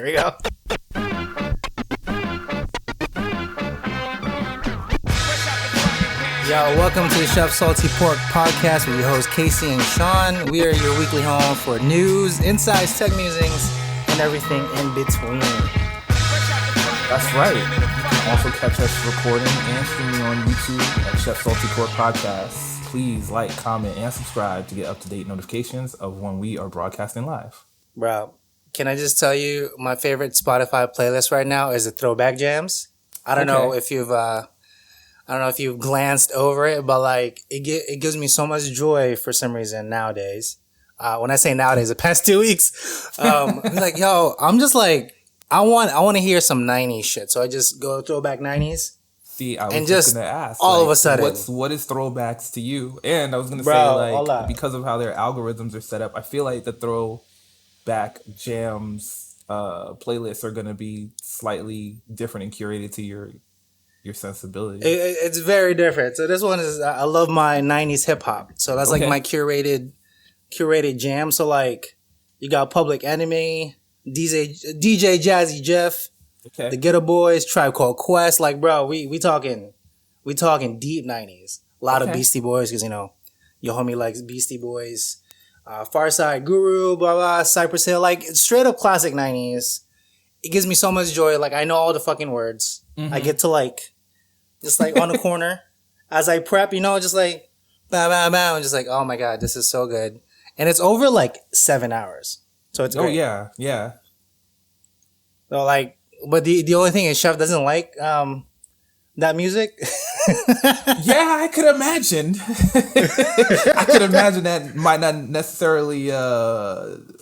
Here we go. Yo, welcome to the Chef Salty Pork Podcast with your hosts Casey and Sean. We are your weekly home for news, insights, tech musings, and everything in between. That's right. You can also catch us recording and streaming on YouTube at Chef Salty Pork Podcast. Please like, comment, and subscribe to get up-to-date notifications of when we are broadcasting live. Bro, can I just tell you my favorite Spotify playlist right now is the Throwback Jams. I don't know if you've glanced over it, but like it gives me so much joy for some reason nowadays. When I say nowadays, the past 2 weeks, I'm like, yo, I'm just like, I want to hear some 90s shit. So I just go throwback 90s. See, I was just going to ask. All of a sudden. What is throwbacks to you? And I was going to say, because of how their algorithms are set up, I feel like the throwback jams playlists are going to be slightly different and curated to your sensibility. It's very different. So this one is, I love my 90s hip hop. So that's like my curated jam. So like you got Public Enemy, DJ Jazzy Jeff, the Ghetto Boys, Tribe Called Quest. Like, bro, we talking deep 90s. A lot of Beastie Boys, because, you know, your homie likes Beastie Boys. Farside, Guru, blah, blah, Cypress Hill. Like, straight up classic 90s. It gives me so much joy. Like, I know all the fucking words. Mm-hmm. I get to, like, just, like, on the corner as I prep, you know, just, like, bow, bow, bow. And just, like, oh, my God, this is so good. And it's over, like, 7 hours. So it's great. Oh, yeah. So, like, but the only thing is Chef doesn't like that music. Yeah, I could imagine. I could imagine that might not necessarily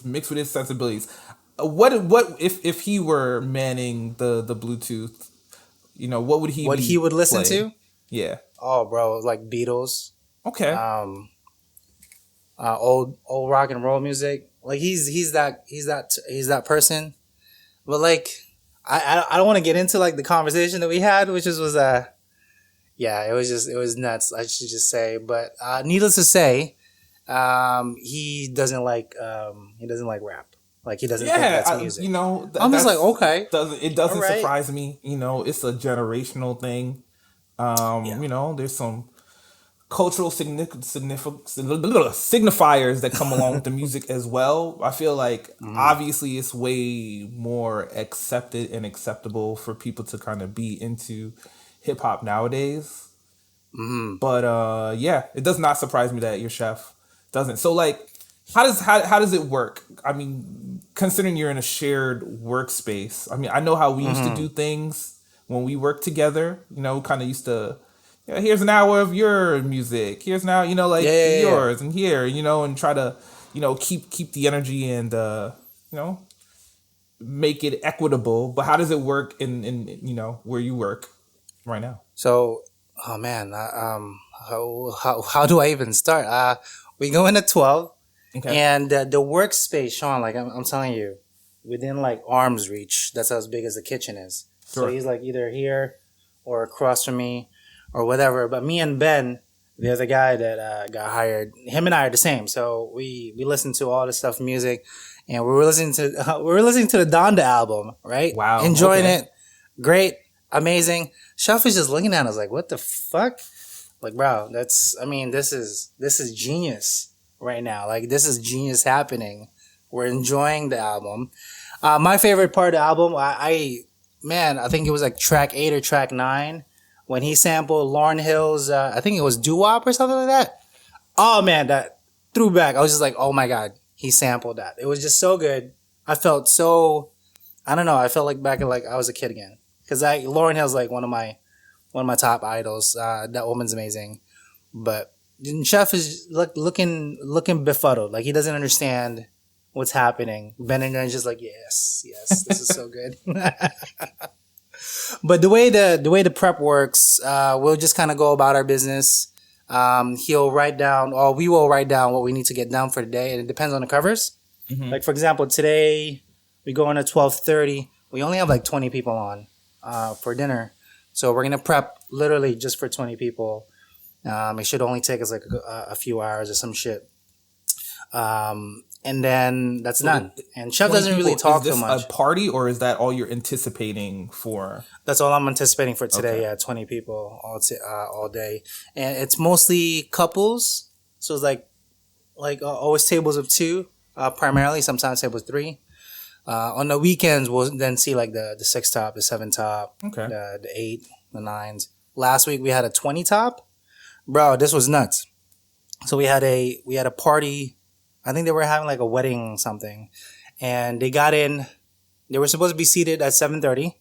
mix with his sensibilities. What if he were manning the Bluetooth? You know, what would he listen to? Yeah. Oh, bro, like Beatles. Okay. Old rock and roll music. Like he's that person. But like I don't want to get into like the conversation that we had, which was it was nuts. I should just say, but needless to say, he doesn't like rap. Like he doesn't think that's music. You know, I'm just like, okay. It doesn't surprise me. You know, it's a generational thing. You know, there's some cultural signifiers that come along with the music as well. I feel like obviously it's way more accepted and acceptable for people to kind of be into hip hop nowadays. But it does not surprise me that your chef doesn't. So like, how does it work? I mean, considering you're in a shared workspace. I mean, I know how we used to do things when we worked together. You know, kind of used to. Yeah, here's an hour of your music. Here's now, you know, like yours and here, you know, and try to, you know, keep the energy and you know, make it equitable. But how does it work in you know, where you work right now? So, oh man, how do I even start? We go in at 12, and the workspace, Sean, like I'm telling you, within like arm's reach. That's how big as the kitchen is. Sure. So he's like either here or across from me. Or whatever, but me and Ben, the other guy that got hired, him and I are the same. So we listen to all this stuff, music, and we were listening to the Donda album, right? Wow, enjoying it, great, amazing. Chef is just looking at us like, what the fuck? Like, bro, this is genius right now. Like, this is genius happening. We're enjoying the album. My favorite part of the album, I think it was like track 8 or track 9. When he sampled Lauryn Hill's, I think it was doo-wop or something like that. Oh, man, that threw back. I was just like, oh, my God, he sampled that. It was just so good. I felt so, I don't know, I felt like back in like I was a kid again. Because Lauryn Hill's like one of my top idols. That woman's amazing. But Chef is looking befuddled. Like he doesn't understand what's happening. Ben and Ryan's just like, yes, this is so good. But the way the prep works, we'll just kind of go about our business. He'll write down, or we will write down what we need to get done for the day, and it depends on the covers. Mm-hmm. Like for example, today we go in at 12:30. We only have like 20 people on for dinner, so we're gonna prep literally just for 20 people. It should only take us like a few hours or some shit. and then that's So done. And chef 20 doesn't really people, is talk too this a much. party or is that all you're anticipating for? That's all I'm anticipating for today. Okay. Yeah, 20 people all day, and it's mostly couples. So it's like always tables of two, primarily. Sometimes tables of three. On the weekends, we'll then see like the six top, the seven top, Okay. the eight, the nines. Last week we had a 20 top, bro. This was nuts. So we had a party. I think they were having like a wedding something, and they got in. They were supposed to be seated at 7:30.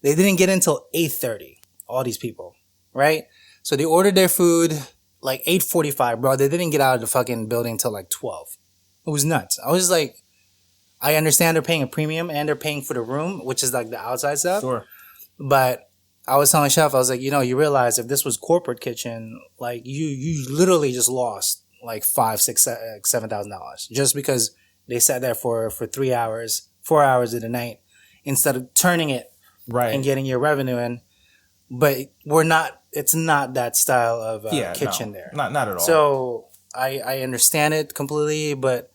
They didn't get in until 8:30. All these people, right? So they ordered their food like 8:45, bro. They didn't get out of the fucking building till like 12. It was nuts. I was like, I understand they're paying a premium and they're paying for the room, which is like the outside stuff. Sure. But I was telling chef, I was like, you realize if this was corporate kitchen, like you literally just lost like $5, $6, $7,000 just because they sat there for 3 hours, 4 hours of the night instead of turning it Right. and getting your revenue in. But we're not. It's not that style of kitchen no, there. Not at all. So I understand it completely, but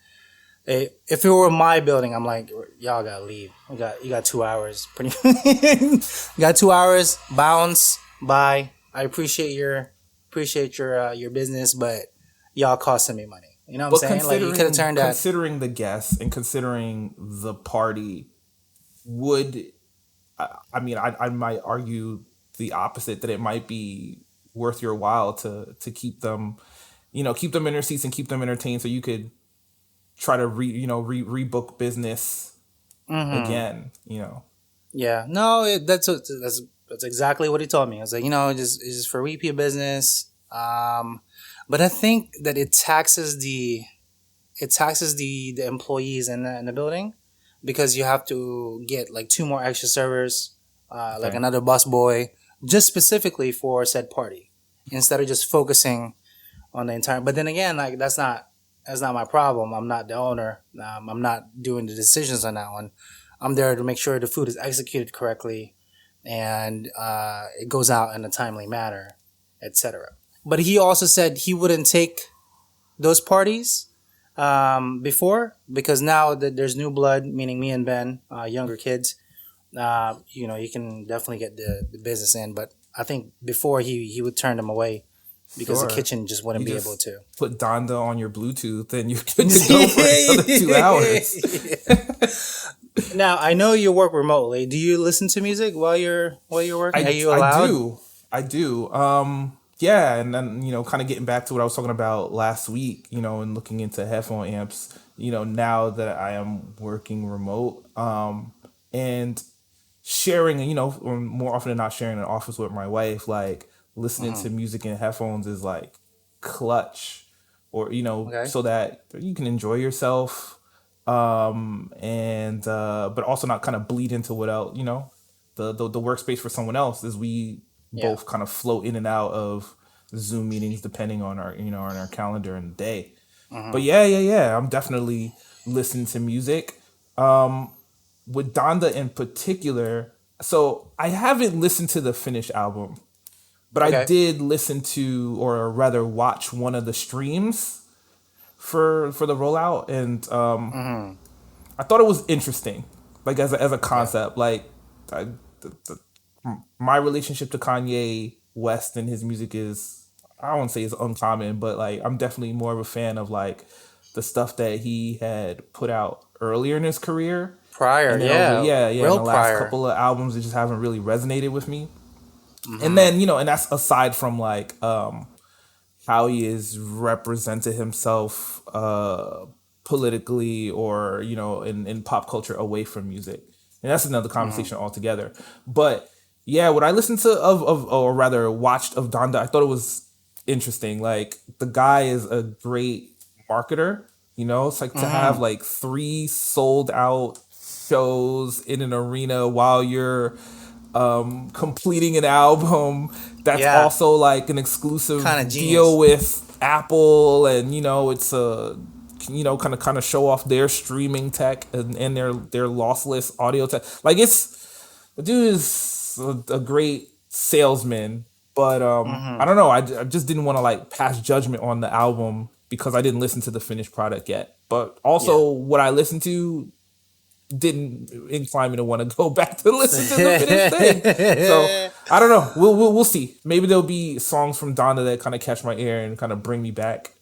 if it were my building, I'm like, y'all gotta leave. You got 2 hours. Pretty. You got 2 hours. Bounce. Bye. I appreciate your business, but y'all costing me money. You know what I'm saying? Like you could have turned that. Considering the guests and considering the party, I mean, I might argue the opposite, that it might be worth your while to keep them, keep them in their seats and keep them entertained, so you could try to rebook business again. Yeah, no, that's exactly what he told me. I was like, it's just for repeat business. But I think that it taxes the employees in the building, because you have to get like two more extra servers, like another bus boy, just specifically for said party, instead of just focusing on the entire. But then again, like that's not my problem. I'm not the owner. I'm not doing the decisions on that one. I'm there to make sure the food is executed correctly, and it goes out in a timely manner, etc. But he also said he wouldn't take those parties before, because now that there's new blood, meaning me and Ben, younger kids, you can definitely get the business in. But I think before he would turn them away, because the kitchen just wouldn't be able to. Put Donda on your Bluetooth and you're good to go for another 2 hours. Now, I know you work remotely. Do you listen to music while you're working? Are you allowed? I do. Yeah, and then kind of getting back to what I was talking about last week, and looking into headphone amps, now that I am working remote, and sharing, or more often than not sharing an office with my wife, like listening to music in headphones is like clutch, or so that you can enjoy yourself, and but also not kind of bleed into what else, the workspace for someone else, as we both kind of float in and out of Zoom meetings depending on our on our calendar and day. But yeah, I'm definitely listening to music. With Donda in particular, so I haven't listened to the finished album, but I did listen to, or rather watch, one of the streams for the rollout, and I thought it was interesting, like as a concept. Like my relationship to Kanye West and his music is, I won't say it's uncommon, but like I'm definitely more of a fan of like the stuff that he had put out earlier in his career. Prior, and yeah. In the last couple of albums, it just haven't really resonated with me. And then, and that's aside from like how he has represented himself politically, or in pop culture away from music, and that's another conversation altogether. But yeah, what I listened to or rather watched of Donda, I thought it was interesting. Like, the guy is a great marketer. It's like to have like 3 sold out shows in an arena while you're completing an album that's also like an exclusive deal with Apple, and it's a kind of show off their streaming tech and their lossless audio tech. Like, the dude is a great salesman, but I don't know, I just didn't want to like pass judgment on the album because I didn't listen to the finished product yet. But Yeah. also what I listened to didn't incline me to want to go back to listen to the finished thing. So I don't know. We'll see. Maybe there'll be songs from Donna that kind of catch my ear and kind of bring me back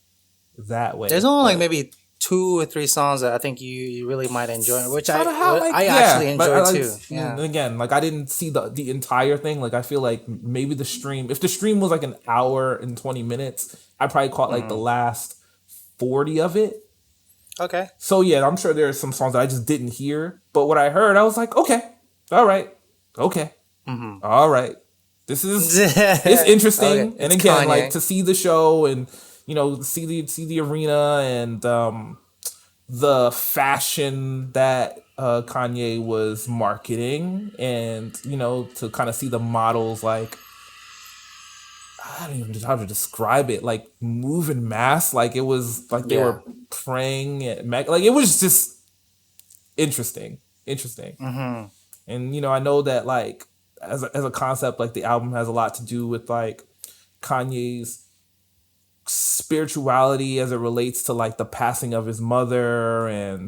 that There's way. only like But maybe 2 or 3 songs that I think you really might enjoy, which kind of how I yeah, actually but I enjoy like too. Yeah. again, like I didn't see the entire thing. Like I feel like maybe the stream, if the stream was like an hour and 20 minutes, I probably caught like the last 40 of it. Okay. So yeah, I'm sure there are some songs that I just didn't hear, but what I heard, I was like, okay, all right, okay, all right. This is it's Okay. interesting, and It's again, like Kanye. to see the show and see the arena and the fashion that Kanye was marketing, and to kind of see the models like I don't even know how to describe it, like moving mass, like it was like they Yeah. were praying at like it was just interesting. And I know that like as a concept, like the album has a lot to do with like Kanye's spirituality as it relates to like the passing of his mother, and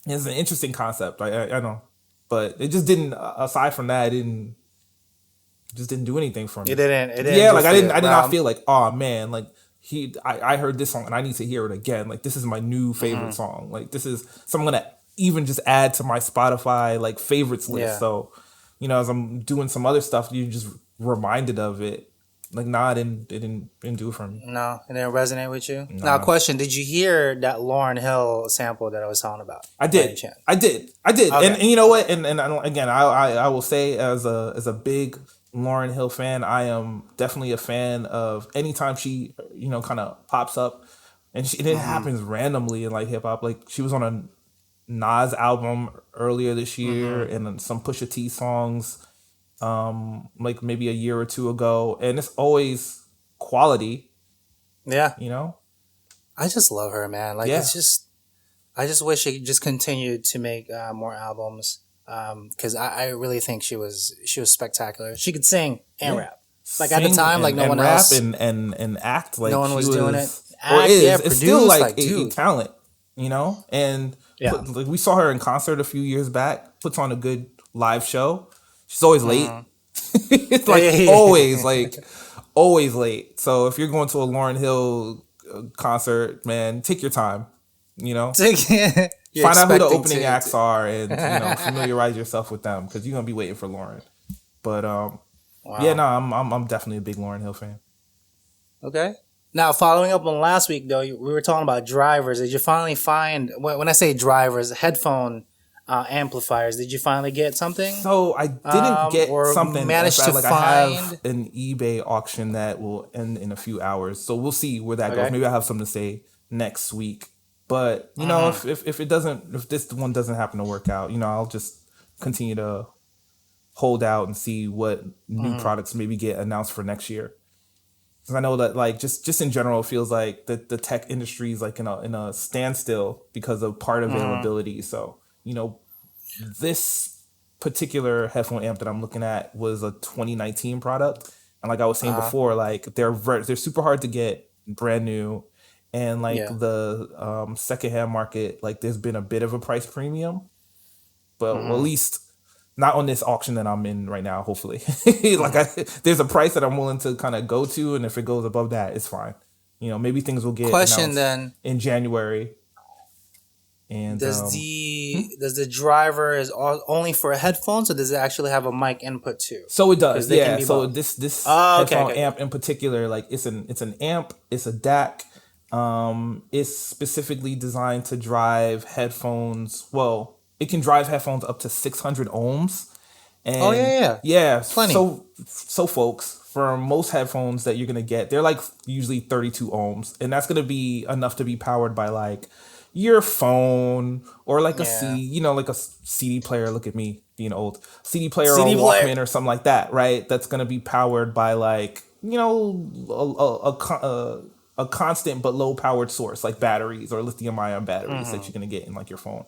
it's an interesting concept. I know, but it just didn't. Aside from that, it didn't just didn't do anything for me. It didn't. It didn't Yeah, do like for you. I did not Wow. feel like, oh man, like I heard this song and I need to hear it again. Like this is my new favorite song. Like this is so I'm gonna even just add to my Spotify like favorites list. Yeah. So, as I'm doing some other stuff, you just reminded of it. Like nah, it didn't do it for me. No, it didn't resonate with you. Now, Nah. question: did you hear that Lauryn Hill sample that I was talking about? I By any did. chance? I did. I did. And Okay. you know what? And I don't, again, I will say as a big Lauryn Hill fan, I am definitely a fan of anytime she kind of pops up, and it happens randomly in like hip hop. Like she was on a Nas album earlier this year, and then some Pusha T songs, like maybe a year or two ago, and it's always quality. Yeah. You know. I just love her, man. Like Yeah. it's just, I just wish she just continued to make more albums. Because I really think she was spectacular. She could sing and Yeah. rap. Like at the Sing time, like no and one rap else, and act like no one she was doing it. or Act, yeah, is it's still produce, like like a dude, talent, and yeah, like we saw her in concert a few years back, puts on a good live show. She's always late. It's like always late. So if you're going to a Lauryn Hill concert, man, take your time, You're find out who the expecting opening acts are, and familiarize yourself with them, because you're gonna be waiting for Lauren. But yeah, Wow. no, I'm definitely a big Lauryn Hill fan. Okay. Now, following up on last week, though, we were talking about drivers. Did you finally find, when I say drivers, headphone amplifiers, did you finally get something? So I didn't get Or something. managed to Like I have find? an eBay auction that will end in a few hours, so we'll see where that goes. Okay. Maybe I'll have something to say next week. But if it doesn't, if this one doesn't happen to work out, I'll just continue to hold out and see what new products maybe get announced for next year. Because I know that like just in general, it feels like the tech industry is like in a standstill because of part availability. So this particular headphone amp that I'm looking at was a 2019 product, and like I was saying before, like they're super hard to get brand new, and like Yeah. the secondhand market, like there's been a bit of a price premium, but well, at least not on this auction that I'm in right now. Hopefully, there's a price that I'm willing to kind of go to, and if it goes above that, it's fine. Maybe things will get Question announced then, in January. And does the driver is only for headphones, or does it actually have a mic input too? so it does, They can yeah. be So both. this Oh, okay, headphone okay. amp in particular, like it's an amp, it's a DAC. It's specifically designed to drive headphones. Well, it can drive headphones up to 600 ohms. And Oh, yeah. yeah. Plenty. So folks, for most headphones that you're gonna get, they're like usually 32 ohms, and that's gonna be enough to be powered by like your phone or like like a CD player. Look at me being old. CD player or CD player. Walkman or something like that, right? That's gonna be powered by like a constant but low powered source like batteries or lithium ion batteries that you're gonna get in like your phone.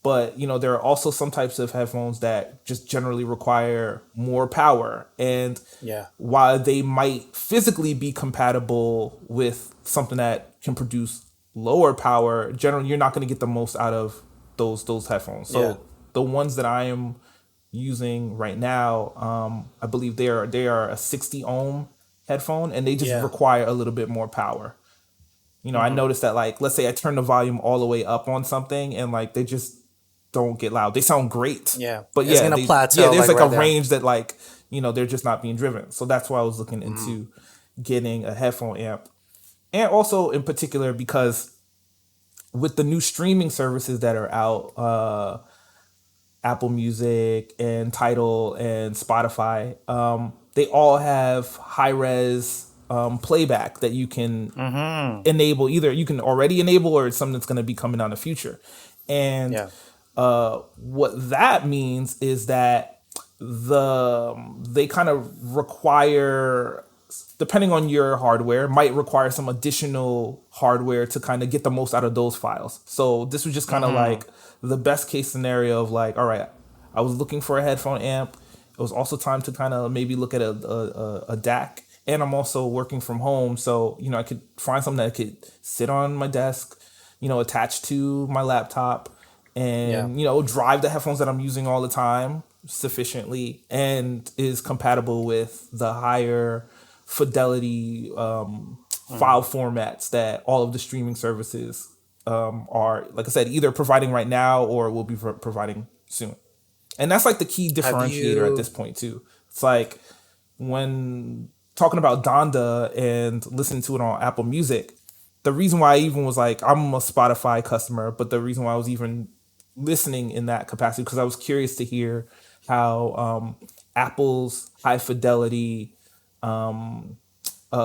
But there are also some types of headphones that just generally require more power, and Yeah. while they might physically be compatible with something that can produce lower power, generally you're not going to get the most out of those headphones. Yeah. So the ones that I am using right now, I believe they are a 60 ohm headphone, and they just Yeah. require a little bit more power. I Mm-hmm. noticed that, like, let's say I turn the volume all the way up on something, and like they just don't get loud. They sound great, Yeah. but It's yeah, gonna they yeah, plateau there's like like a right there. range that, like, they're just not being driven. So that's why I was looking Mm-hmm. into getting a headphone amp, and also in particular because with the new streaming services that are out, Apple Music and Tidal and Spotify, they all have high res playback that you can Mm-hmm. enable. Either you can already enable, or it's something that's going to be coming down the future. And Yeah. what that means is that they kind of require, depending on your hardware, might require some additional hardware to kind of get the most out of those files. So this was just kind of Mm-hmm. like the best case scenario of, like, all right, I was looking for a headphone amp. It was also time to kind of maybe look at a DAC. And I'm also working from home, so I could find something that could sit on my desk, attached to my laptop, Yeah. and drive the headphones that I'm using all the time sufficiently, and is compatible with the higher fidelity Mm-hmm. file formats that all of the streaming services are, like I said, either providing right now or will be providing soon. And that's like the key Have differentiator at this you? point too. It's like, when talking about Donda and listening to it on Apple Music, the reason why I even was like, I'm a Spotify customer, but the reason why I was even listening in that capacity, because I was curious to hear how Apple's high fidelity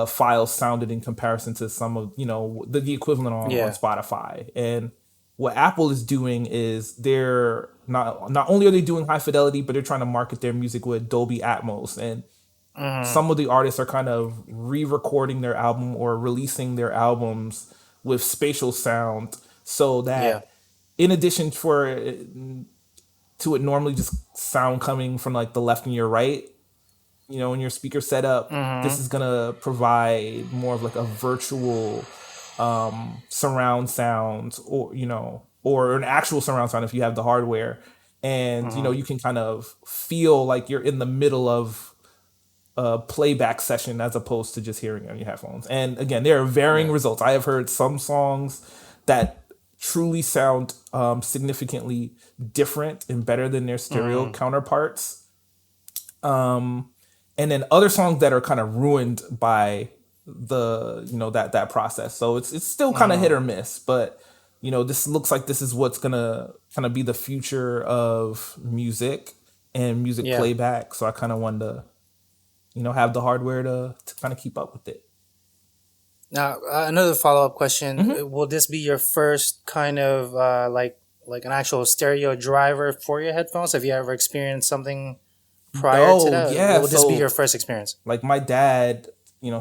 files sounded in comparison to some of the equivalent on Yeah. Spotify. And what Apple is doing is, they're not only are they doing high fidelity, but they're trying to market their music with Dolby Atmos. And Mm-hmm. some of the artists are kind of re-recording their album or releasing their albums with spatial sound, so Yeah. that, in addition for to it normally just sound coming from like the left and your right, in your speaker setup, this Mm-hmm. is gonna provide more of like a virtual surround sound, or an actual surround sound if you have the hardware. And Mm-hmm. you can kind of feel like you're in the middle of a playback session, as opposed to just hearing it on your headphones. And again, there are varying Yeah. results. I have heard some songs that truly sound significantly different and better than their stereo Mm-hmm. counterparts. And then other songs that are kind of ruined by the that process. So it's still kind of hit Mm-hmm. or miss, but this looks like this is what's gonna kind of be the future of music and music Yeah. playback. So I kind of wanted to have the hardware to kind of keep up with it. Now, another follow up question: Hmm. Will this be your first kind of like an actual stereo driver for your headphones? Have you ever experienced something prior to Oh that? yeah, Will this be so your first experience? like my dad,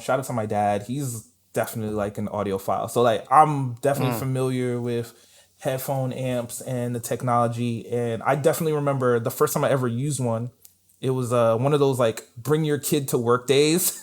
shout out to my dad. He's definitely like an audiophile. So like I'm definitely Mm. familiar with headphone amps and the technology. And I definitely remember the first time I ever used one. It was one of those like bring your kid to work days.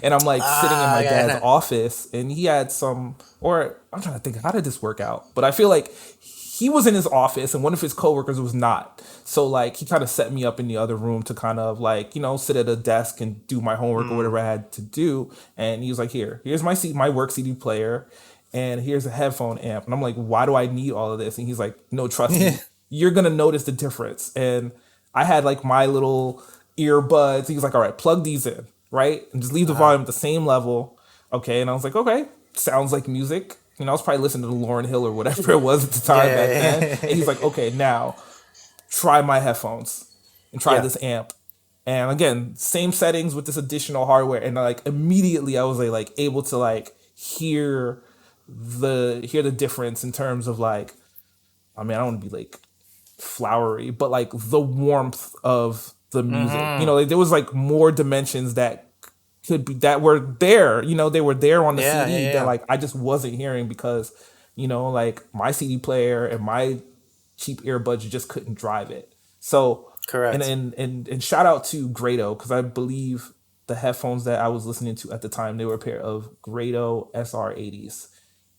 And I'm like sitting in Ah, my dad's yeah. office, and he had some, or I'm trying to think, how did this work out? But I feel like he was in his office and one of his coworkers was not. So like he kind of set me up in the other room to kind of like, sit at a desk and do my homework or Mm. whatever I had to do. And he was like, here's my work CD player, and here's a headphone amp. And I'm like, why do I need all of this? And he's like, no, trust Yeah. me, you're gonna notice the difference. And I had like my little earbuds. He was like, all right, plug these in, right? And just leave the Uh-huh. volume at the same level. Okay. And I was like, okay, sounds like music. I was probably listening to Lauryn Hill or whatever it was at the time back then. And he's Yeah. like, okay, now try my headphones and try Yeah. this amp. And again, same settings with this additional hardware. And like immediately I was like able to like hear the difference in terms of like, I mean, I don't want to be like flowery, but like the warmth of the music. Mm-hmm. Like there was like more dimensions that could be that were there. They were there on the Yeah. Yeah. CD that Yeah. like I just wasn't hearing because like my CD player and my cheap earbuds just couldn't drive it. So and Correct. and shout out to Grado, because I believe the headphones that I was listening to at the time, they were a pair of Grado SR80s.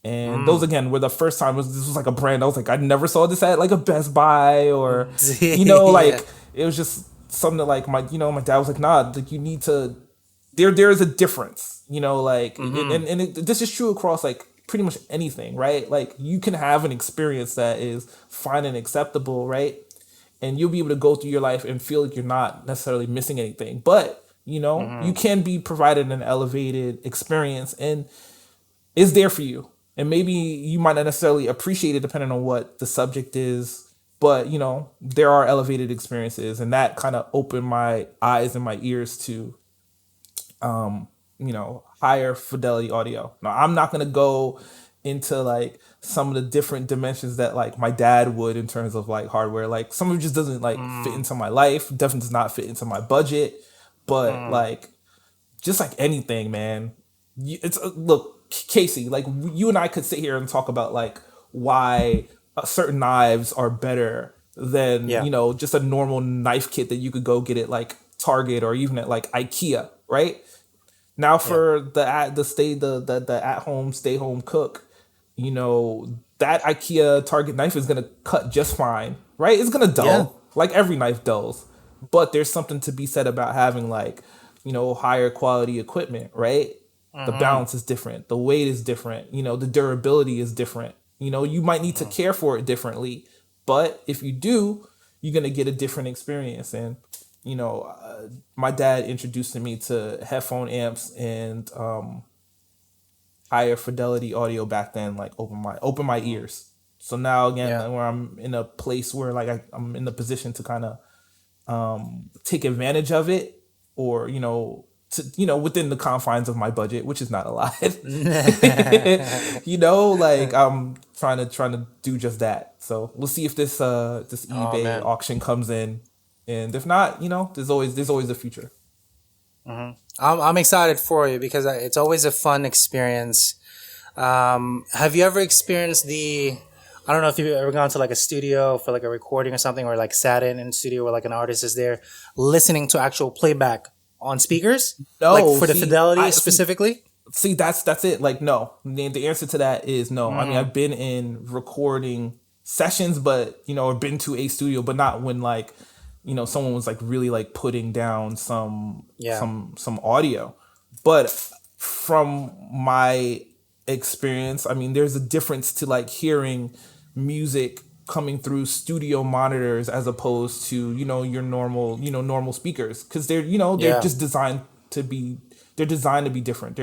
And those again were the first time this was like a brand. I was like, I never saw this at like a Best Buy or, Yeah. like it was just something that like my dad was like, nah, like you need to. There is a difference, like, this is true across like pretty much anything, right? Like you can have an experience that is fine and acceptable, right? And you'll be able to go through your life and feel like you're not necessarily missing anything, but you can be provided an elevated experience and is there for you. And maybe you might not necessarily appreciate it depending on what the subject is, but there are elevated experiences, and that kind of opened my eyes and my ears to higher fidelity audio. Now, I'm not going to go into like some of the different dimensions that like my dad would in terms of like hardware. Like some of it just doesn't like fit into my life, definitely does not fit into my budget, but like just like anything, man. It's look, Casey, like you and I could sit here and talk about like why certain knives are better than, Yeah. just a normal knife kit that you could go get at like Target or even at like IKEA, right? Now Yeah. for the at home stay home cook, that IKEA Target knife is gonna cut just fine, right? It's gonna Yeah. dull like every knife dulls, but there's something to be said about having like higher quality equipment, right? The balance is different, the weight is different, the durability is different. You might need to care for it differently, but if you do, you're gonna get a different experience. And my dad introduced me to headphone amps and higher fidelity audio back then, like open my ears. So now again, Yeah. like, where I'm in a place where like I'm in the position to kind of take advantage of it, or within the confines of my budget, which is not a lot. Like I'm trying to do just that. So we'll see if this Oh eBay man. auction comes in, and if not, there's always a future. I'm excited for you because it's always a fun experience. Have you ever experienced the? I don't know if you've ever gone to like a studio for like a recording or something, or like sat in a studio where like an artist is there listening to actual playback on speakers, like No, for the see, fidelity specifically. see, that's it. Like, no. The answer to that is no. I mean, I've been in recording sessions, but or been to a studio, but not when like someone was like really like putting down Yeah. some audio. But from my experience, I mean, there's a difference to like hearing music coming through studio monitors as opposed to your normal speakers, because they're Yeah. just designed to be different.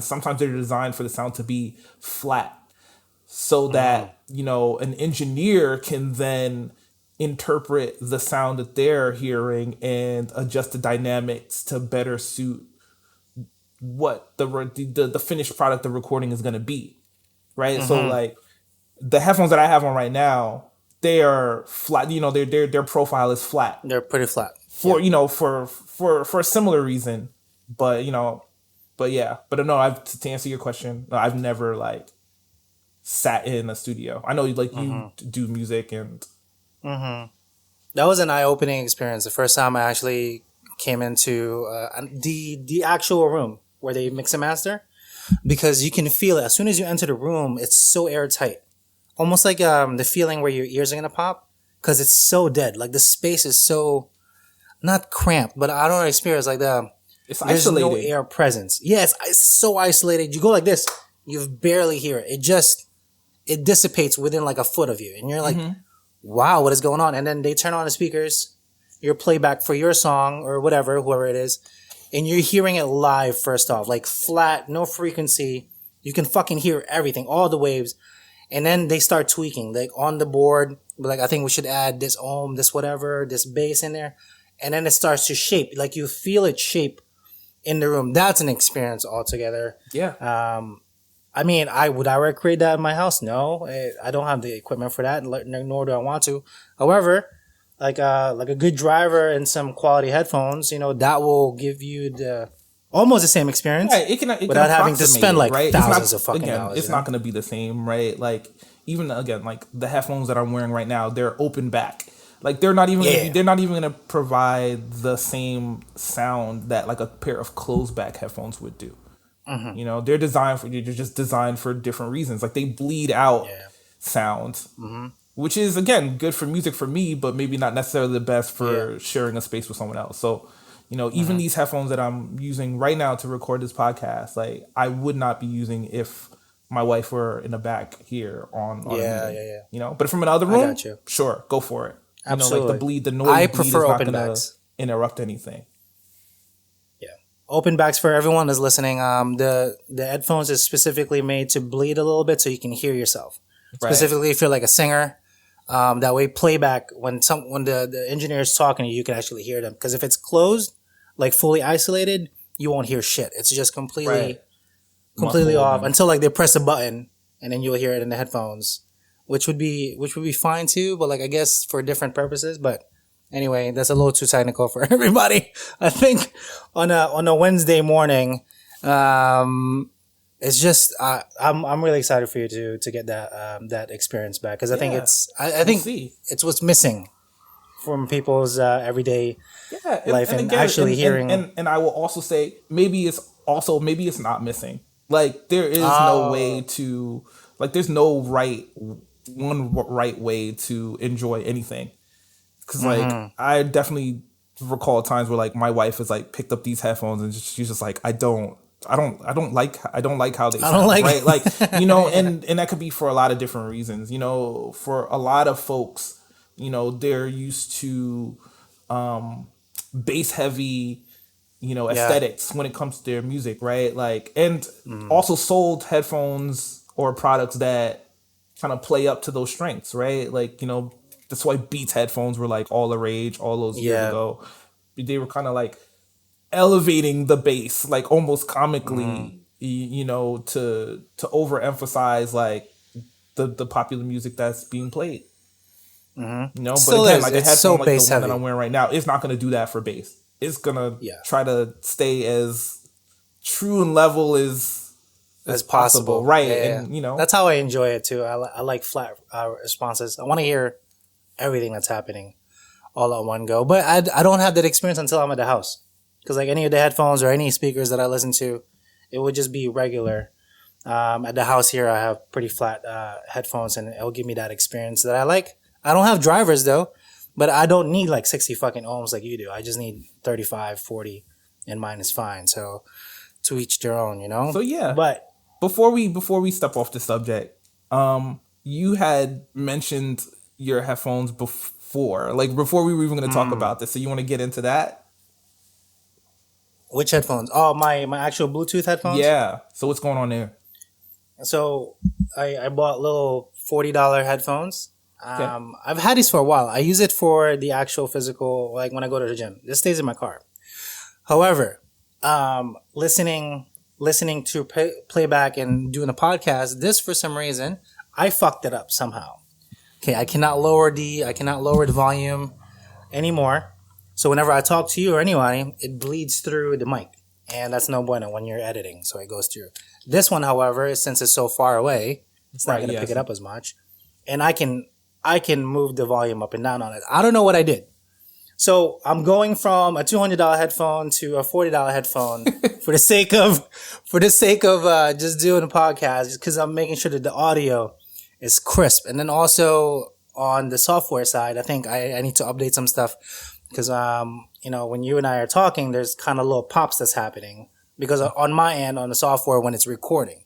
Sometimes they're designed for the sound to be flat, so that an engineer can then interpret the sound that they're hearing and adjust the dynamics to better suit what the finished product the recording is going to be, right? So like the headphones that I have on right now, they are flat. Their profile is flat They're pretty flat. for for a similar reason, but but no. To answer your question, no, I've never like sat in a studio. I know like you do music and That was an eye-opening experience. The first time I actually came into the actual room where they mix and master, because you can feel it as soon as you enter the room. It's so airtight, almost like the feeling where your ears are gonna pop, because it's so dead. Like the space is so not cramped, but I don't know experience like the it's there's no isolated. air presence. Yeah, it's so isolated. You go like this, you barely hear it. It dissipates within like a foot of you, and you're like, wow, what is going on? And then they turn on the speakers, your playback for your song or whatever, whoever it is, and you're hearing it live first off, like flat, no frequency. You can fucking hear everything, all the waves. And then they start tweaking, like on the board, like I think we should add this ohm, this whatever, this bass in there. And then it starts to shape, like you feel it shape in the room. That's an experience altogether. Yeah. I mean, would I recreate that in my house? No, I don't have the equipment for that, nor do I want to. However, like a good driver and some quality headphones, that will give you the almost the same experience, Right, it can without having to approximate spend it, like right? thousands of fucking dollars. It's not going to be the same, right? Like even again, like the headphones that I'm wearing right now, they're open back. Like they're not even Yeah. they're not even going to provide the same sound that like a pair of closed back headphones would do, You know, they're just designed for different reasons. Like they bleed out Yeah. sound, which is again good for music for me, but maybe not necessarily the best for sharing a space with someone else. So, you know, even these headphones that I'm using right now to record this podcast, like I would not be using if my wife were in the back here on a meeting. You know, but if I'm in another room, got you. sure, go for it. Absolutely. You know, like the noise I bleed prefer is not open gonna backs. interrupt anything. Open backs for everyone that's listening. The headphones is specifically made to bleed a little bit so you can hear yourself. Right. Specifically, if you're like a singer, that way playback when the engineer is talking to you, you can actually hear them. Because if it's closed, like fully isolated, you won't hear shit. It's just completely off until like they press a button, and then you'll hear it in the headphones, which would be fine too. But like I guess for different purposes, but. Anyway, that's a little too technical for everybody. I think on a Wednesday morning, it's just I'm really excited for you to get that experience back because I think I think it's what's missing from people's everyday life and again, actually hearing. And I will also say maybe it's not missing. Like there is no way to there's no one right way to enjoy anything. Because like I definitely recall times where like my wife has like picked up these headphones and she's just like I don't like how they sound, right? Like you know, and that could be for a lot of different reasons. You know, for a lot of folks, you know, they're used to bass heavy, you know, aesthetics when it comes to their music, right? Like and also sold headphones or products that kind of play up to those strengths, right? Like, you know. That's why Beats headphones were like all the rage all those years ago. They were kind of like elevating the bass, like almost comically, you know, to overemphasize like the popular music that's being played. You know, but again, like a headphone like the one that I'm wearing right now, it's not going to do that for bass. It's gonna try to stay as true and level as possible, right? And you know, that's how I enjoy it too. I like flat responses. I want to hear everything that's happening all at one go. But I don't have that experience until I'm at the house. Because like any of the headphones or any speakers that I listen to, it would just be regular. At the house here, I have pretty flat headphones and it'll give me that experience that I like. I don't have drivers though, but I don't need like 60 fucking ohms like you do. I just need 35, 40 and mine is fine. So to each their own, you know? So yeah. But before we step off the subject, you had mentioned your headphones before we were even going to talk about this. So you want to get into that? Which headphones? Oh, my actual Bluetooth headphones? Yeah. So what's going on there? So I bought little $40 headphones. Okay. I've had these for a while. I use it for the actual physical, like when I go to the gym. This stays in my car. However, listening to playback and doing a podcast, this for some reason, I fucked it up somehow. Okay, I cannot lower the volume anymore. So whenever I talk to you or anybody, it bleeds through the mic. And that's no bueno when you're editing, so it goes through. This one, however, since it's so far away, it's not going to pick it up as much. And I can move the volume up and down on it. I don't know what I did. So I'm going from a $200 headphone to a $40 headphone for the sake of just doing a podcast, because I'm making sure that the audio is crisp. And then also on the software side, I think I need to update some stuff because, you know, when you and I are talking, there's kind of little pops that's happening because on my end, on the software, when it's recording.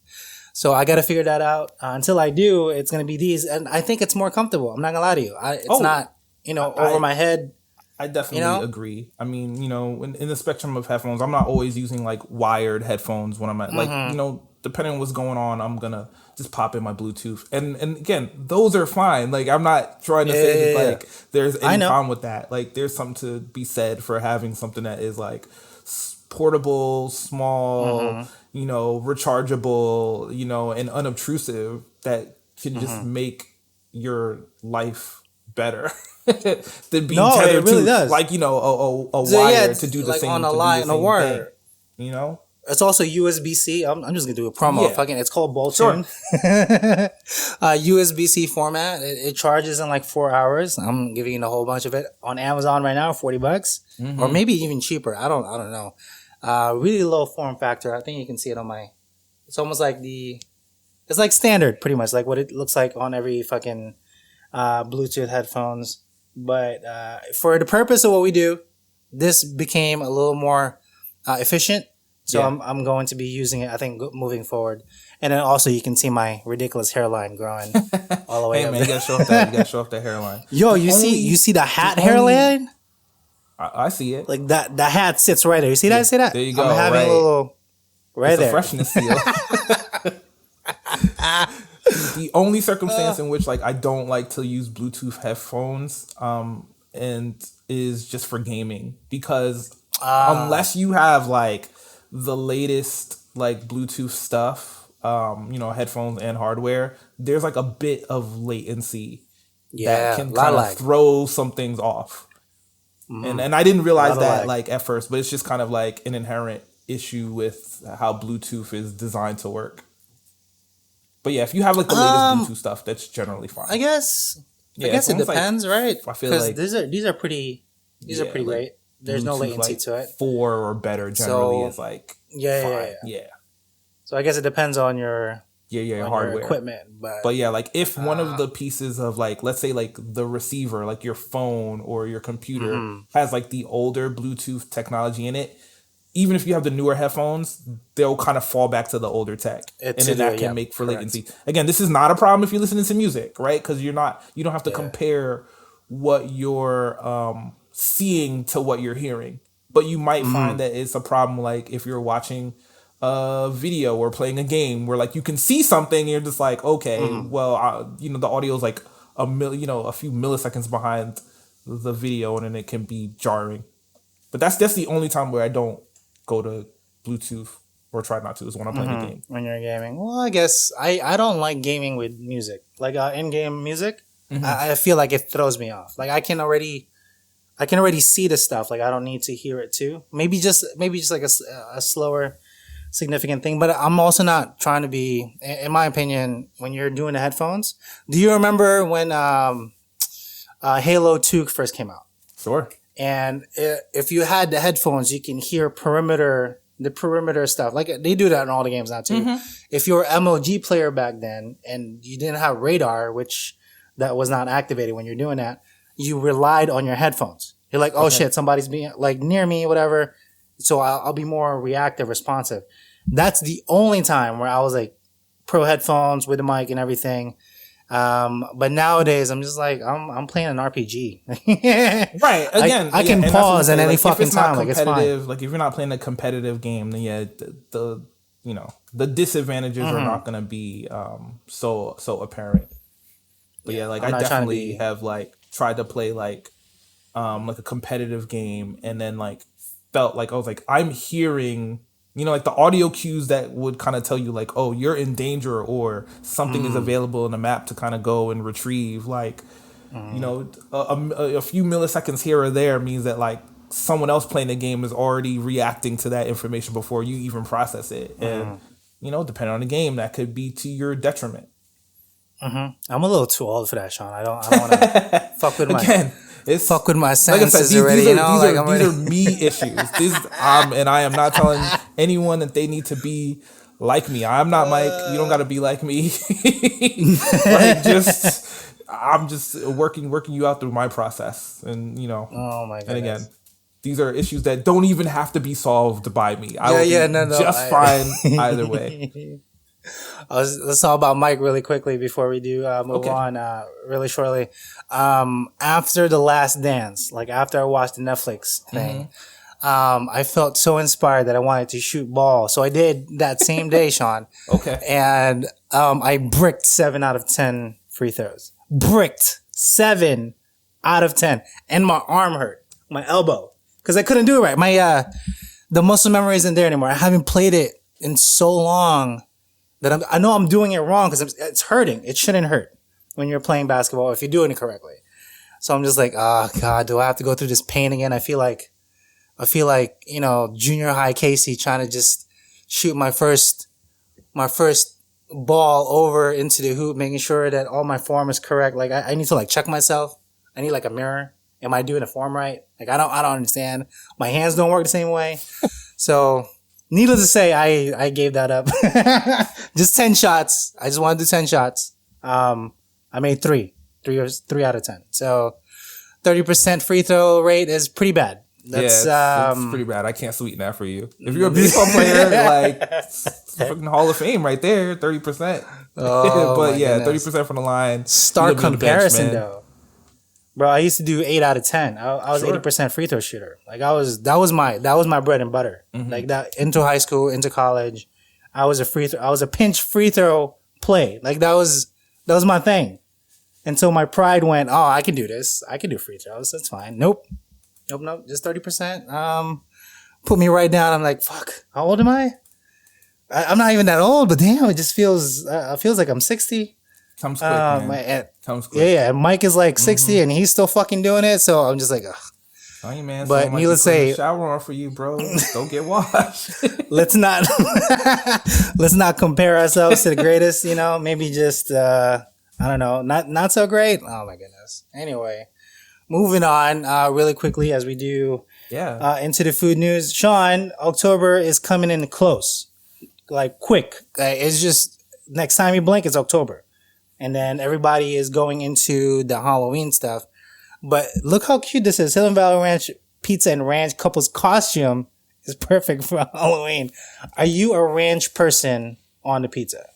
So I got to figure that out. Until I do, it's going to be these. And I think it's more comfortable. I'm not going to lie to you. It's not, you know, over my head. I definitely agree. I mean, you know, in the spectrum of headphones, I'm not always using like wired headphones when I'm at, like, you know, depending on what's going on, I'm going to just pop in my Bluetooth. And again, those are fine. Like, I'm not trying to say that, like, there's any problem with that. Like, there's something to be said for having something that is, like, portable, small, you know, rechargeable, you know, and unobtrusive that can just make your life better than being tethered to, does. Like, you know, a wire to do the like same, on a line, on a wire. Thing, you know? It's also USB-C. I'm just gonna do a promo. Fucking, it's called Bolton. Sure. USB-C format. It charges in like 4 hours. I'm giving you a whole bunch of it on Amazon right now, $40, or maybe even cheaper. I don't know. Really low form factor. I think you can see it on my. It's almost like it's like standard, pretty much, like what it looks like on every fucking Bluetooth headphones. But for the purpose of what we do, this became a little more efficient. So Yeah. I'm going to be using it, I think, moving forward. And then also you can see my ridiculous hairline growing all the way Hey up. man, you gotta show off that. You gotta show off that hairline. Yo, you only- see the hat the only- hairline? I see it. Like that the hat sits right there. You see that? See that? There you go, I'm having right. a little right It's there. a freshness seal. The only circumstance in which like I don't like to use Bluetooth headphones and is just for gaming, because unless you have like the latest like Bluetooth stuff, headphones and hardware, there's like a bit of latency that can kind of throw some things off. Mm-hmm. And I didn't realize that like at first, but it's just kind of like an inherent issue with how Bluetooth is designed to work. But yeah, if you have like the latest Bluetooth stuff, that's generally fine. I guess it depends, right? I feel like these are pretty great. There's Bluetooth, no latency like, to it. 4 or better generally is like fine. Yeah. So I guess it depends on your hardware, your equipment, but yeah, like if one of the pieces of like, let's say like the receiver, like your phone or your computer has like the older Bluetooth technology in it, even if you have the newer headphones, they'll kind of fall back to the older tech, and then that can make for latency. Again, this is not a problem if you're listening to music, right? Because you don't have to compare what you're seeing to what you're hearing, but you might find that it's a problem like if you're watching a video or playing a game where like you can see something and you're just like, okay, well, the audio is like a few milliseconds behind the video, and then it can be jarring. But that's the only time where I don't go to Bluetooth, or try not to, is when I'm playing a game. When you're gaming. Well, I guess I don't like gaming with music. Like in-game music, I feel like it throws me off. Like I can already see the stuff. Like I don't need to hear it too. Maybe just like a slower, significant thing. But I'm also not trying to be, in my opinion, when you're doing the headphones. Do you remember when Halo 2 first came out? Sure. And if you had the headphones, you can hear the perimeter stuff. Like they do that in all the games now too. If you're an MLG player back then and you didn't have radar, which that was not activated when you're doing that, you relied on your headphones. You're like, oh shit, somebody's being like near me, whatever. So I'll be more reactive, responsive. That's the only time where I was like pro headphones with the mic and everything. But nowadays I'm just like I'm playing an RPG. Right. Again, I can pause at any fucking time. Like it's fine. Like if you're not playing a competitive game, then the disadvantages are not going to be so apparent. But yeah, like I definitely have like tried to play like a competitive game, and then like felt like I was like I'm hearing, like the audio cues that would kind of tell you like, oh, you're in danger, or something is available in the map to kind of go and retrieve. Like, a few milliseconds here or there means that like someone else playing the game is already reacting to that information before you even process it. And, depending on the game, that could be to your detriment. I'm a little too old for that, Sean. I don't want to fuck with fuck with my senses, like I said, already. These are me issues. And I am not telling anyone that they need to be like me. I'm not Mike. You don't got to be like me. I'm just working you out through my process, and Oh my god. And again, these are issues that don't even have to be solved by me. I will be just fine either way. Let's talk about Mike really quickly before we do move on really shortly. After The Last Dance, like after I watched the Netflix thing, I felt so inspired that I wanted to shoot ball. So I did that same day, Sean. Okay. And I bricked 7 out of 10 free throws. Bricked 7 out of 10. And my arm hurt. My elbow. Because I couldn't do it right. The muscle memory isn't there anymore. I haven't played it in so long that I know I'm doing it wrong because it's hurting. It shouldn't hurt when you're playing basketball if you're doing it correctly. So I'm just like, oh God, do I have to go through this pain again? I feel like, junior high Casey trying to just shoot my first ball over into the hoop, making sure that all my form is correct. Like I need to like check myself. I need like a mirror. Am I doing the form right? Like I don't understand. My hands don't work the same way. So, needless to say, I gave that up. Just 10 shots. I just wanted to do 10 shots. I made three out of 10. So 30% free throw rate is pretty bad. That's it's pretty bad. I can't sweeten that for you. If you're a baseball player, like fucking Hall of Fame right there, 30%. Oh, but yeah, 30% from the line. Stark comparison though. Bro, I used to do 8 out of 10. I was 80% free throw shooter. Like that was my bread and butter. Mm-hmm. Like that into high school, into college, I was a pinch free throw play. Like that was my thing. Until my pride went, oh, I can do this. I can do free throws. That's fine. Nope. Just 30%. Put me right down. I'm like, fuck. How old am I? I'm not even that old, but damn, it just feels like I'm 60. Comes quick, man. Comes quick. Yeah. Mike is like 60 and he's still fucking doing it. So I'm just like, ugh. Sorry, man. But needless to say, shower on for you, bro. Don't get washed. let's not compare ourselves to the greatest. Maybe just I don't know, not so great. Oh my goodness. Anyway, moving on really quickly as we do. Yeah. Into the food news, Sean. October is coming in close, like quick. It's just next time you blink, it's October, and then everybody is going into the Halloween stuff. But look how cute this is. Hidden Valley Ranch Pizza and Ranch couple's costume is perfect for Halloween. Are you a ranch person on the pizza?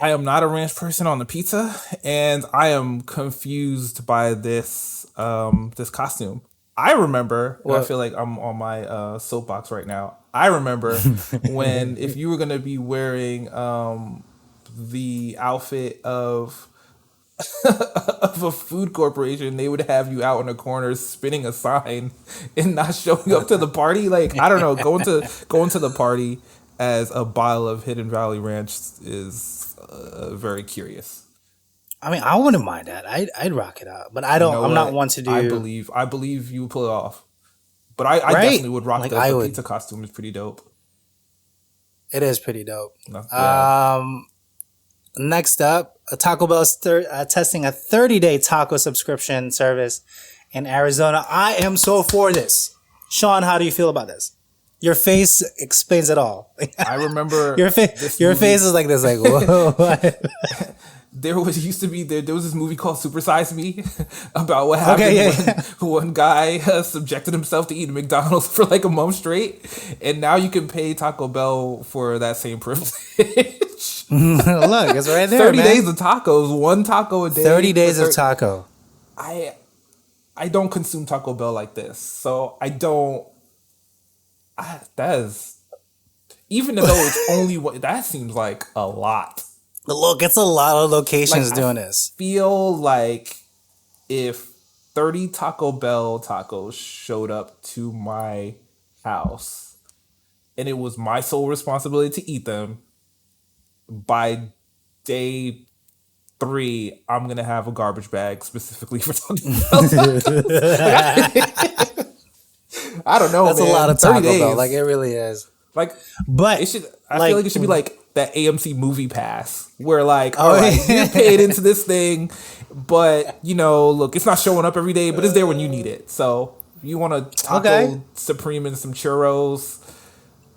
I am not a ranch person on the pizza, and I am confused by this this costume. I remember, and I feel like I'm on my soapbox right now. I remember when if you were going to be wearing the outfit of a food corporation, they would have you out in the corner spinning a sign and not showing up to the party. Like, I don't know, going to the party as a bottle of Hidden Valley Ranch is very curious. I mean, I wouldn't mind that. I'd rock it out, but I don't. I'm not one to do. I believe you would pull it off, but I definitely would rock the pizza costume. Is pretty dope. It is pretty dope. Yeah. Next up, Taco Bell is testing a 30-day taco subscription service in Arizona. I am so for this. Sean, how do you feel about this? Your face explains it all. I remember your face is like this, like whoa. There was this movie called Super Size Me about what happened when one guy subjected himself to eating McDonald's for like a month straight, and now you can pay Taco Bell for that same privilege. Look, it's right there. 30 days of tacos, one taco a day. 30 days of taco. I don't consume Taco Bell like this, so I don't. That is, even though it's only one, that seems like a lot. Look, it's a lot of locations doing this. I feel like if 30 Taco Bell tacos showed up to my house and it was my sole responsibility to eat them, by day 3, I'm going to have a garbage bag specifically for Taco Bell tacos. I don't know. That's man. a lot of Taco Bell. Like, it really is. Like, but it should. I feel like it should be like that AMC Movie Pass, where like, all right, you paid into this thing, but look, it's not showing up every day, but it's there when you need it. So if you want a taco supreme and some churros,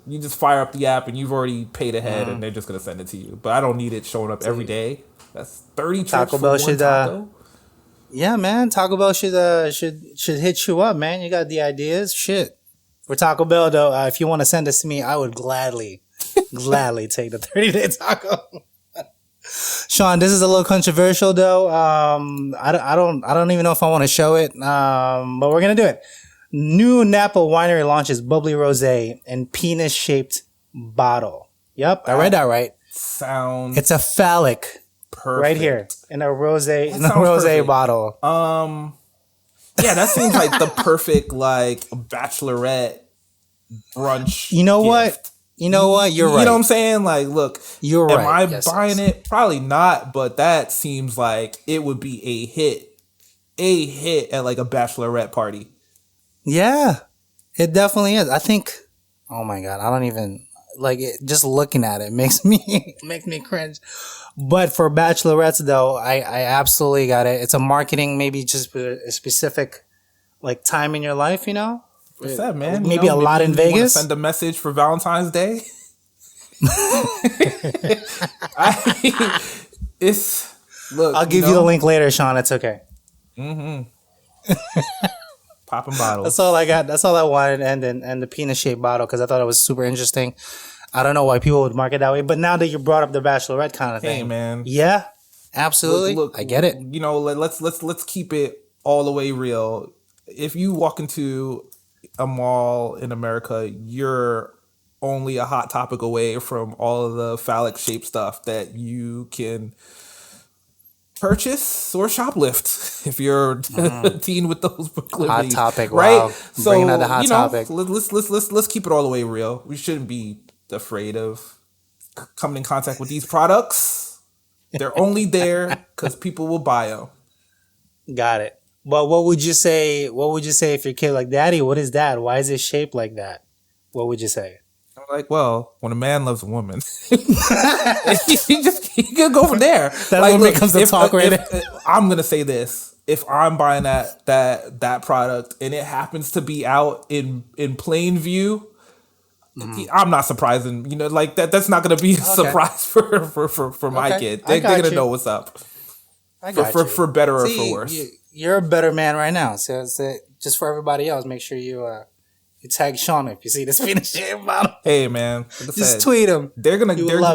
you just fire up the app and you've already paid ahead, and they're just gonna send it to you. But I don't need it showing up every day. That's 30 trips Taco Bell for one taco. Yeah, man. Taco Bell should hit you up, man. You got the ideas, shit. For Taco Bell, though, if you want to send this to me, I would gladly take the 30-day taco. Sean, this is a little controversial, though. I don't even know if I want to show it, but we're gonna do it. New Napa Winery launches bubbly rosé in penis-shaped bottle. Yep, I read that right. It's a Phalic. Perfect. Right here in a rosé bottle. Yeah, that seems like the perfect like bachelorette brunch. You know gift. what? You're right. You know what I'm saying? Like, look, you're right. Am I buying it? Probably not, but that seems like it would be a hit at like a bachelorette party. Yeah, it definitely is. I think. Oh my god, I don't even like it. Just looking at it makes me cringe. But for bachelorettes, though, I absolutely got it. It's a marketing, maybe just a specific like time in your life, What's that, man? Maybe a lot in Vegas. Send a message for Valentine's Day. Look. I'll give you the link later, Sean. It's okay. Popping bottles. That's all I got. That's all I wanted, and the penis shaped bottle because I thought it was super interesting. I don't know why people would mark it that way, but now that you brought up the Bachelorette kind of thing, hey man, yeah, absolutely, look, I get it. You know, let's keep it all the way real. If you walk into a mall in America, you're only a hot topic away from all of the phallic shaped stuff that you can purchase or shoplift if you're a teen with those proclivities. Hot topic, right? wow. So bringing out the hot topic. Let's keep it all the way real. We shouldn't be afraid of coming in contact with these products. They're only there because people will buy them. Got it. Well, what would you say? What would you say if your kid like, Daddy, what is that? Why is it shaped like that? What would you say? I'm like, well, when a man loves a woman, he can go from there. That's like, when it comes to talk right now. I'm gonna say this: if I'm buying that product and it happens to be out in plain view, I'm not surprising. You know, like that's not gonna be a surprise for my kid. They're gonna know what's up. I got you. For better or for worse. You're a better man right now. So just for everybody else, make sure you tag Sean if you see this penis shaped bottle. Hey man, just tweet him. They're gonna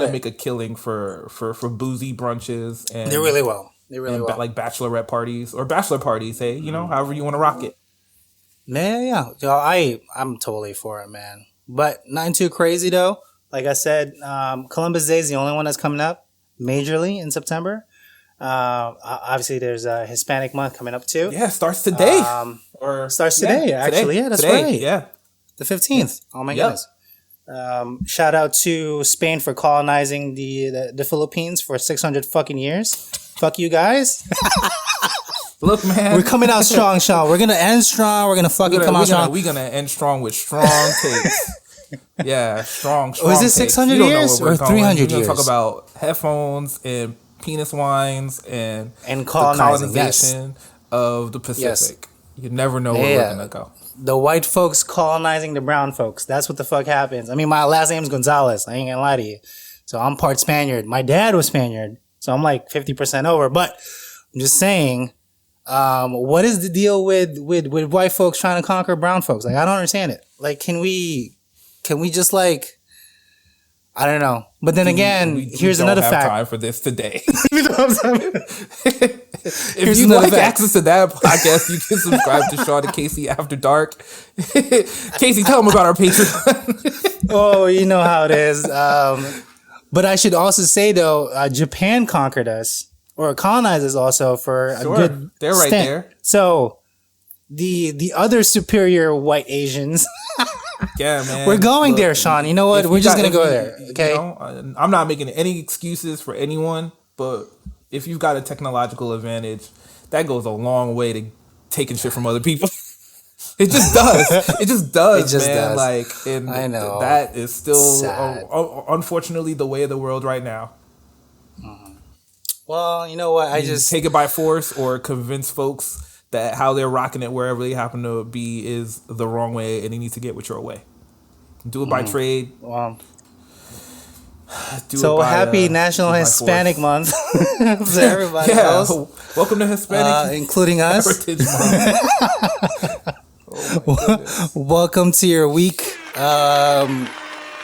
make a killing for boozy brunches, and they really will. They really will. Like bachelorette parties or bachelor parties. Hey, you know, however you want to rock it. Yeah. I'm totally for it, man. But nothing too crazy though. Like I said, Columbus Day is the only one that's coming up majorly in September. Obviously, there's a Hispanic month coming up too. Yeah, starts today. Starts today, actually. Yeah, that's today, right. Yeah. The 15th. Oh my goodness. Shout out to Spain for colonizing the Philippines for 600 fucking years. Fuck you guys. Look, man. We're coming out strong, Sean. We're going to end strong. We're going to fucking come out strong. We're going to end strong with strong takes. Yeah, strong Was it 600 years or 300 years? We're going to talk about headphones and penis wines and colonization of the Pacific. Yes. You never know where we're going to go. The white folks colonizing the brown folks. That's what the fuck happens. I mean, my last name's Gonzalez. I ain't gonna lie to you. So I'm part Spaniard. My dad was Spaniard. So I'm like 50% over. But I'm just saying, what is the deal with white folks trying to conquer brown folks? Like, I don't understand it. Like, can we just like, I don't know. But then again, here's another fact. We don't have time for this today. If you'd like access to that podcast, you can subscribe to Sean and Casey After Dark. Casey, tell them about our Patreon. Oh, you know how it is. But I should also say, though, Japan conquered us, or colonized us also for a good They're right stint. there. So the other superior white Asians... Yeah, man. We're going there, Sean. You know what? We're just going to go there. Okay. You know, I'm not making any excuses for anyone, but if you've got a technological advantage, that goes a long way to taking shit from other people. It just does. It just does, man. Does. Like, and I know that is still unfortunately the way of the world right now. Mm-hmm. Well, you know what? I just take it by force or convince folks that how they're rocking it wherever they happen to be is the wrong way, and they need to get with your way. Do it by trade. Wow. Happy National Hispanic Month to everybody else. Welcome to Hispanic, including us. Heritage Month. Welcome to your week.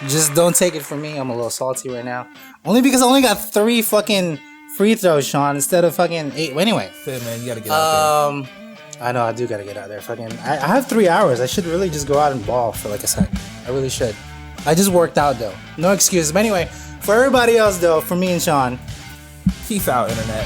Just don't take it from me. I'm a little salty right now. Only because I only got 3 fucking free throws, Sean, instead of fucking 8. Anyway. Say, man, you gotta get out there. I know, I do gotta get out there. Fucking, I have 3 hours. I should really just go out and ball for like a sec. I really should. I just worked out though. No excuses. But anyway, for everybody else though, for me and Sean, peace out, internet.